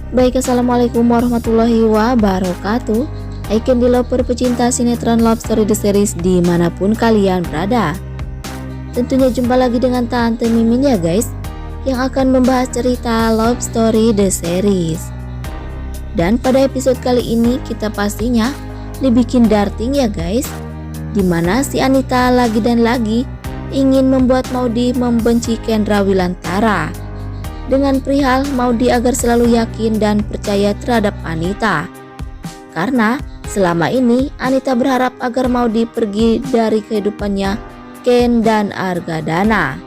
Baik, assalamualaikum warahmatullahi wabarakatuh. Hai Candy Lover pecinta sinetron Love Story The Series dimanapun kalian berada. Tentunya jumpa lagi dengan Tante Mimin ya guys, yang akan membahas cerita Love Story The Series. Dan pada episode kali ini kita pastinya dibikin darting ya guys, dimana si Anita lagi dan lagi ingin membuat Maudy membenci Kendra Wilantara dengan perihal Maudy agar selalu yakin dan percaya terhadap Anita. Karena selama ini Anita berharap agar Maudy pergi dari kehidupannya Ken dan Argadana.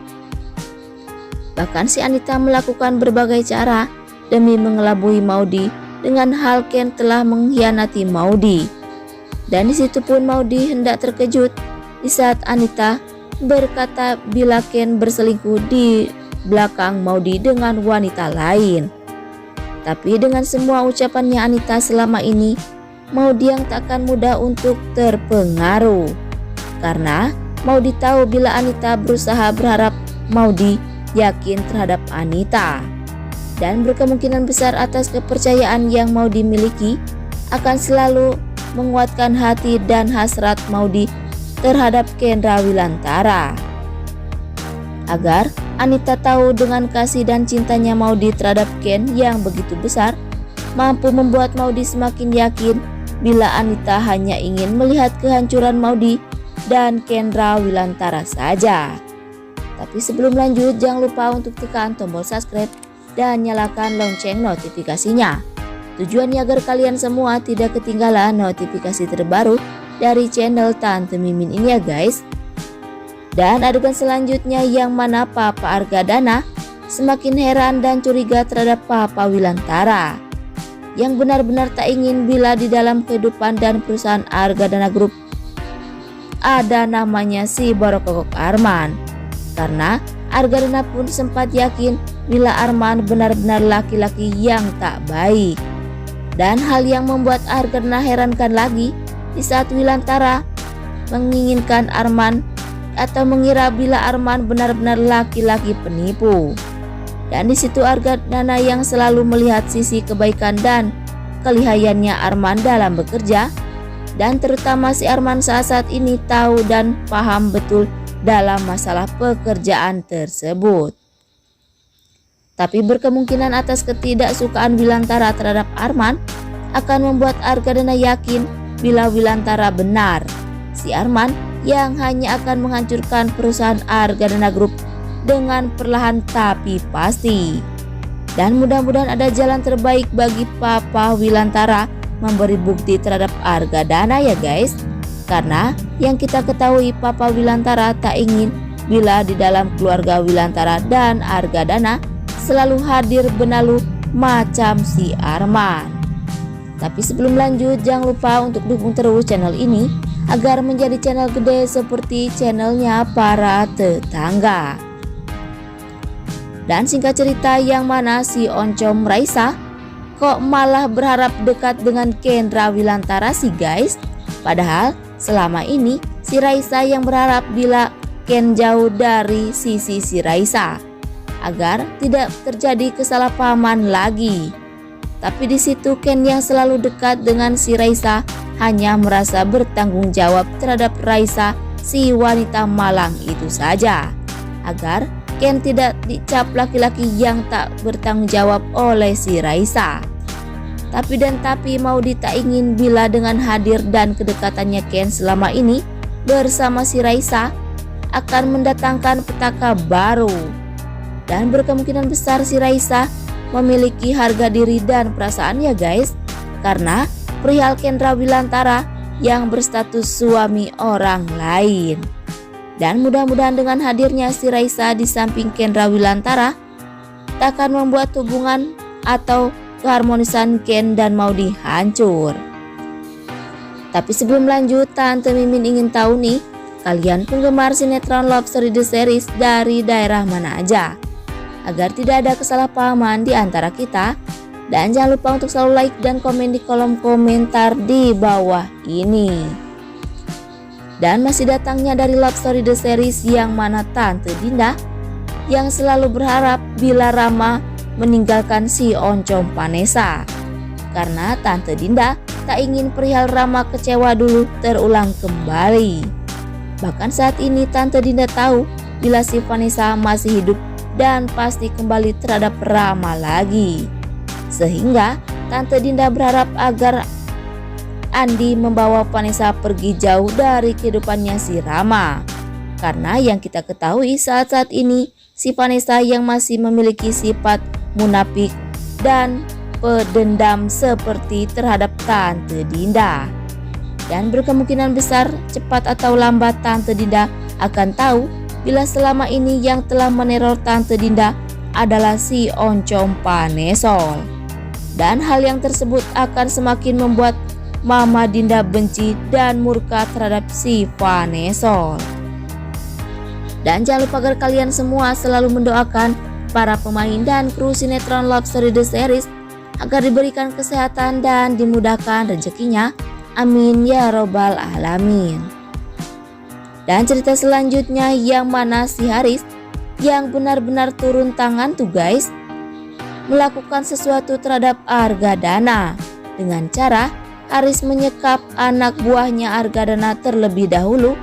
Bahkan si Anita melakukan berbagai cara demi mengelabui Maudy dengan hal Ken telah mengkhianati Maudy. Dan disitu pun Maudy hendak terkejut di saat Anita berkata bila Ken berselingkuh di belakang Maudy dengan wanita lain. Tapi dengan semua ucapannya Anita selama ini, Maudy yang takkan mudah untuk terpengaruh. Karena Maudy tahu bila Anita berusaha berharap Maudy yakin terhadap Anita. Dan berkemungkinan besar atas kepercayaan yang Maudy miliki akan selalu menguatkan hati dan hasrat Maudy terhadap Kendra Wilantara. Agar Anita tahu dengan kasih dan cintanya Maudy terhadap Ken yang begitu besar, mampu membuat Maudy semakin yakin bila Anita hanya ingin melihat kehancuran Maudy dan Kendra Wilantara saja. Tapi sebelum lanjut, jangan lupa untuk tekan tombol subscribe dan nyalakan lonceng notifikasinya. Tujuannya agar kalian semua tidak ketinggalan notifikasi terbaru dari channel Tante Mimin ini ya guys. Dan adegan selanjutnya yang mana Papa Argadana semakin heran dan curiga terhadap Papa Wilantara, yang benar-benar tak ingin bila di dalam kehidupan dan perusahaan Argadana Group ada namanya si Borokokok Arman. Karena Argadana pun sempat yakin bila Arman benar-benar laki-laki yang tak baik. Dan hal yang membuat Argadana herankan lagi di saat Wilantara menginginkan Arman atau mengira bila Arman benar-benar laki-laki penipu. Dan di situ Argadana yang selalu melihat sisi kebaikan dan kelihayannya Arman dalam bekerja, dan terutama si Arman saat ini tahu dan paham betul dalam masalah pekerjaan tersebut. Tapi berkemungkinan atas ketidaksukaan Wilantara terhadap Arman akan membuat Argadana yakin bila Wilantara benar si Arman yang hanya akan menghancurkan perusahaan Argadana Group dengan perlahan tapi pasti. Dan mudah-mudahan ada jalan terbaik bagi Papa Wilantara memberi bukti terhadap Argadana ya guys. Karena yang kita ketahui Papa Wilantara tak ingin bila di dalam keluarga Wilantara dan Argadana selalu hadir benalu macam si Arman. Tapi sebelum lanjut, jangan lupa untuk dukung terus channel ini agar menjadi channel gede seperti channelnya para tetangga. Dan singkat cerita yang mana si Oncom Raisa kok malah berharap dekat dengan Kendra Wilantara sih guys. Padahal selama ini si Raisa yang berharap bila Ken jauh dari sisi si Raisa agar tidak terjadi kesalahpahaman lagi. Tapi di situ Ken yang selalu dekat dengan si Raisa hanya merasa bertanggung jawab terhadap Raisa si wanita malang itu saja, agar Ken tidak dicap laki-laki yang tak bertanggung jawab oleh si Raisa. Tapi Maudy tak ingin bila dengan hadir dan kedekatannya Ken selama ini bersama si Raisa akan mendatangkan petaka baru. Dan berkemungkinan besar si Raisa memiliki harga diri dan perasaan ya guys, karena perihal Kendra Wilantara yang berstatus suami orang lain. Dan mudah-mudahan dengan hadirnya si Raisa di samping Kendra Wilantara tak akan membuat hubungan atau keharmonisan Ken dan Maudy hancur. Tapi sebelum lanjut, Tante Mimin ingin tahu nih, kalian penggemar sinetron Love Story The Series dari daerah mana aja? Agar tidak ada kesalahpahaman di antara kita. Dan jangan lupa untuk selalu like dan komen di kolom komentar di bawah ini. Dan masih datangnya dari Love Story The Series yang mana Tante Dinda yang selalu berharap bila Rama meninggalkan si Oncom Vanessa. Karena Tante Dinda tak ingin perihal Rama kecewa dulu terulang kembali. Bahkan saat ini Tante Dinda tahu bila si Vanessa masih hidup dan pasti kembali terhadap Rama lagi. Sehingga Tante Dinda berharap agar Andi membawa Vanessa pergi jauh dari kehidupannya si Rama. Karena yang kita ketahui saat ini si Vanessa yang masih memiliki sifat munafik dan pendendam seperti terhadap Tante Dinda. Dan berkemungkinan besar cepat atau lambat Tante Dinda akan tahu bila selama ini yang telah meneror Tante Dinda adalah si Oncom Vanessa. Dan hal yang tersebut akan semakin membuat Mama Dinda benci dan murka terhadap si Vanessa. Dan jangan lupa agar kalian semua selalu mendoakan para pemain dan kru sinetron Love Story The Series agar diberikan kesehatan dan dimudahkan rezekinya. Amin ya robbal alamin. Dan cerita selanjutnya yang mana si Haris yang benar-benar turun tangan tuh guys, melakukan sesuatu terhadap Argadana dengan cara Haris menyekap anak buahnya Argadana terlebih dahulu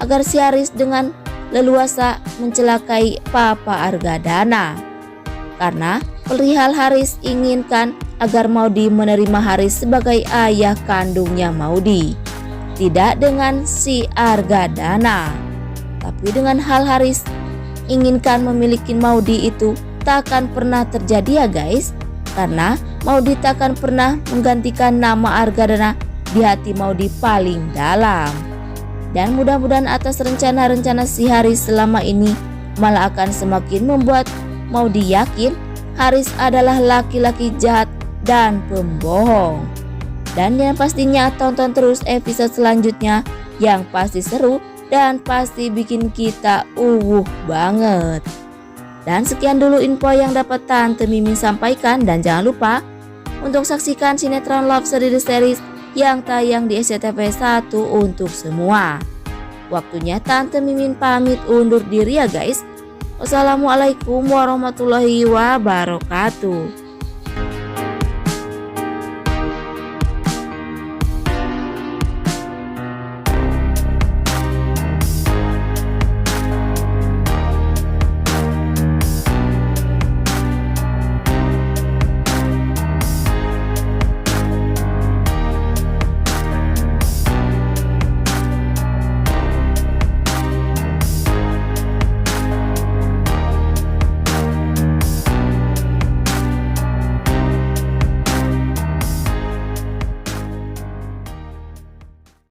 agar si Haris dengan leluasa mencelakai Papa Argadana. Karena perihal Haris inginkan agar Maudy menerima Haris sebagai ayah kandungnya Maudy, tidak dengan si Argadana. Tapi dengan hal Haris inginkan memiliki Maudy itu tak akan pernah terjadi ya guys. Karena Maudy tak akan pernah menggantikan nama Argadana di hati Maudy paling dalam. Dan mudah-mudahan atas rencana-rencana si Haris selama ini malah akan semakin membuat Maudy yakin Haris adalah laki-laki jahat dan pembohong. Dan yang pastinya tonton terus episode selanjutnya yang pasti seru dan pasti bikin kita banget. Dan sekian dulu info yang dapat Tante Mimin sampaikan, dan jangan lupa untuk saksikan sinetron Love Story The Series yang tayang di SCTV 1 untuk semua. Waktunya Tante Mimin pamit undur diri ya guys. Wassalamualaikum warahmatullahi wabarakatuh.